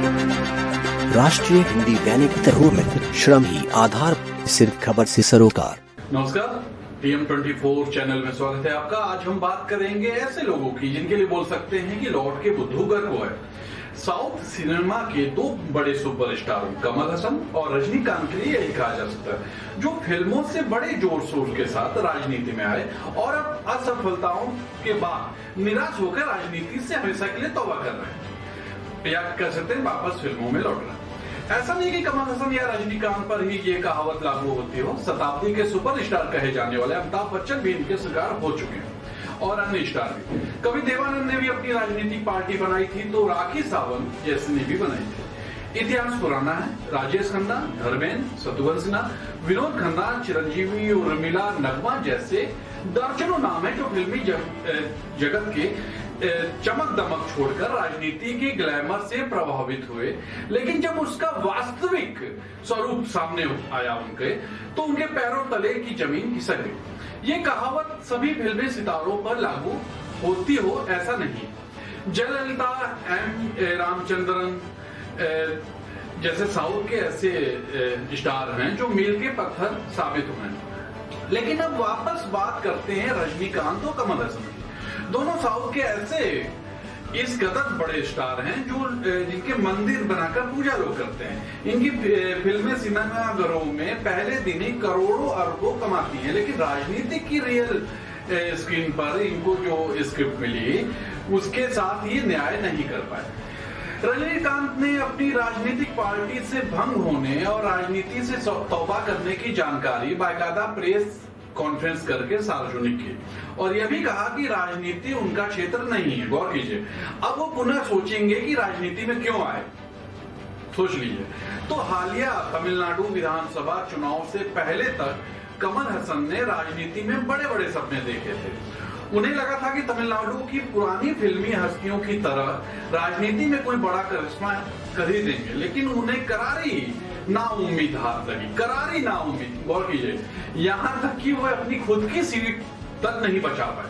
राष्ट्रीय हिंदी दैनिक तरूर में श्रम ही आधार, सिर्फ खबर से सरोकार। नमस्कार, TM24 चैनल में स्वागत है आपका। आज हम बात करेंगे ऐसे लोगों की जिनके लिए बोल सकते हैं कि लौट के बुद्धू घर को है। साउथ सिनेमा के दो बड़े सुपरस्टारों कमल हसन और रजनीकांत के लिए यही कहा जा सकता है, जो फिल्मों से बड़े जोर शोर के साथ राजनीति में आए और अब असफलताओं के बाद निराश होकर राजनीति से हमेशा के लिए तौबा कर रहे हैं, या कह सकते हैं वापस फिल्मों में लौट रहे हैं। ऐसा नहीं कि कमल हसन या रजनीकांत पर ही ये कहावत लागू होती हो। शताब्दी के सुपरस्टार कहे जाने वाले अमिताभ बच्चन भी इनके शिकार हो चुके हैं और अन्य स्टार भी। कभी देवानंद ने भी अपनी राजनीतिक पार्टी बनाई थी, तो राखी सावंत जैसे ने भी बनाई थी। इतिहास पुराना है। राजेश खन्ना, धर्मेंद्र, शत्रुघ्न सिन्हा, विनोद खन्ना, चिरंजीवी, उर्मिला, नगमा जैसे दर्जनों नाम है जो फिल्मी जगत के चमक दमक छोड़कर राजनीति के ग्लैमर से प्रभावित हुए, लेकिन जब उसका वास्तविक स्वरूप सामने आया उनके, तो उनके पैरों तले की जमीन खिसक गई। ये कहावत सभी फिल्मी सितारों पर लागू होती हो ऐसा नहीं। जयललिता, एम रामचंद्रन जैसे साउथ के ऐसे स्टार हैं जो मील के पत्थर साबित हुए हैं। लेकिन अब वापस बात करते हैं रजनीकांत और कमल हसन की। दोनों साउथ के ऐसे इस कदर बड़े स्टार हैं जो जिनके मंदिर बनाकर पूजा लोग करते हैं। इनकी फिल्में सिनेमाघरों में पहले दिन ही करोड़ों अरबों कमाती हैं, लेकिन राजनीति की रियल स्क्रीन पर इनको जो स्क्रिप्ट मिली उसके साथ ये न्याय नहीं कर पाए। रजनीकांत ने अपनी राजनीतिक पार्टी से भंग होने और राजनीति से तौबा करने की जानकारी बाकायदा प्रेस कॉन्फ्रेंस करके सार्वजनिक की और यह भी कहा कि राजनीति उनका क्षेत्र नहीं है। गौर कीजिए, अब वो पुनः सोचेंगे कि राजनीति में क्यों आए। सोच लीजिए। तो हालिया तमिलनाडु विधानसभा चुनाव से पहले तक कमल हसन ने राजनीति में बड़े बड़े सपने देखे थे। उन्हें लगा था कि तमिलनाडु की पुरानी फिल्मी हस्तियों की तरह राजनीति में कोई बड़ा करिश्मा कर ही देंगे, लेकिन उन्हें करारी नाउम्मीद हाथ लगी। करारी नाउम्मीद। गौर कीजिए, यहां तक कि वह अपनी खुद की सीट तक नहीं बचा पाए।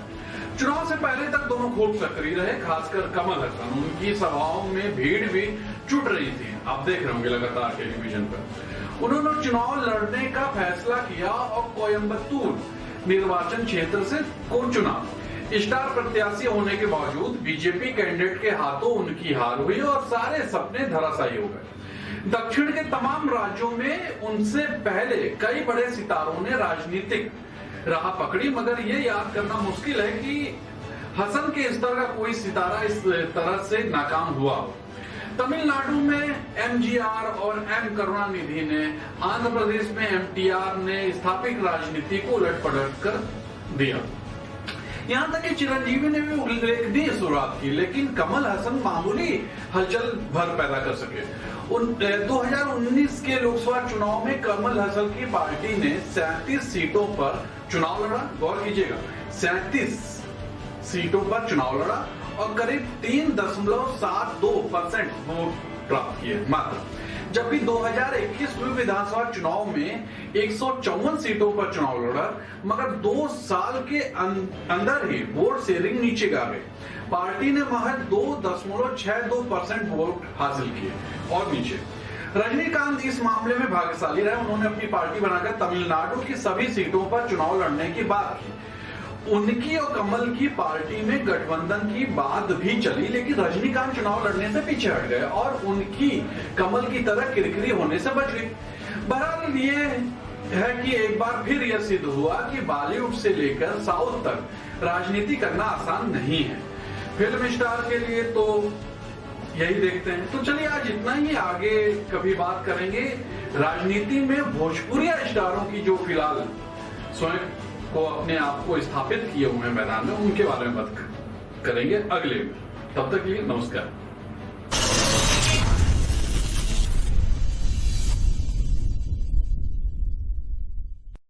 चुनाव से पहले तक दोनों खूब सक्रिय रहे, खासकर कमल हसन। उनकी सभाओं में भीड़ भी जुट रही थी, आप देख रहे होंगे लगातार टेलीविजन पर। उन्होंने चुनाव लड़ने का फैसला किया और कोयम्बतूर निर्वाचन क्षेत्र से को चुना। स्टार प्रत्याशी होने के बावजूद बीजेपी कैंडिडेट के हाथों उनकी हार हुई और सारे सपने धराशायी हो गए। दक्षिण के तमाम राज्यों में उनसे पहले कई बड़े सितारों ने राजनीतिक राह पकड़ी, मगर ये याद करना मुश्किल है कि हसन के स्तर का कोई सितारा इस तरह से नाकाम हुआ हो। तमिलनाडु में MGR और M करुणानिधि ने, आंध्र प्रदेश में MTR ने स्थापित राजनीति को उलट पलट कर दिया। यहाँ तक कि चिरंजीवी ने भी उल्लेखनीय शुरुआत की, लेकिन कमल हसन मामूली हलचल भर पैदा कर सके। 2019 के लोकसभा चुनाव में कमल हसन की पार्टी ने 37 सीटों पर चुनाव लड़ा। गौर कीजिएगा, 37 सीटों पर चुनाव लड़ा और करीब 3.72% वोट प्राप्त किए मात्र। जबकि 2021 में विधानसभा चुनाव में 154 सीटों पर चुनाव लड़ा, मगर 2 साल के अंदर ही वोट शेयरिंग नीचे गा गई। पार्टी ने महज 2.62% वोट हासिल किए और नीचे। रजनीकांत इस मामले में भाग्यशाली रहे। उन्होंने अपनी पार्टी बनाकर तमिलनाडु की सभी सीटों पर चुनाव लड़ने की बात की। उनकी और कमल की पार्टी में गठबंधन की बात भी चली, लेकिन रजनीकांत चुनाव लड़ने से पीछे हट गए और उनकी कमल की तरह किरकिरी होने से बच गई। बहरहाल ये है कि एक बार फिर यह सिद्ध हुआ कि बॉलीवुड से लेकर साउथ तक राजनीति करना आसान नहीं है। फिल्म स्टार के लिए तो यही देखते हैं। तो चलिए आज इतना ही, आगे कभी बात करेंगे राजनीति में भोजपुरी स्टारों की जो फिलहाल स्वयं को अपने आप को स्थापित किए हुए मैदान में, उनके बारे में बात करेंगे अगले में। तब तक के लिए नमस्कार।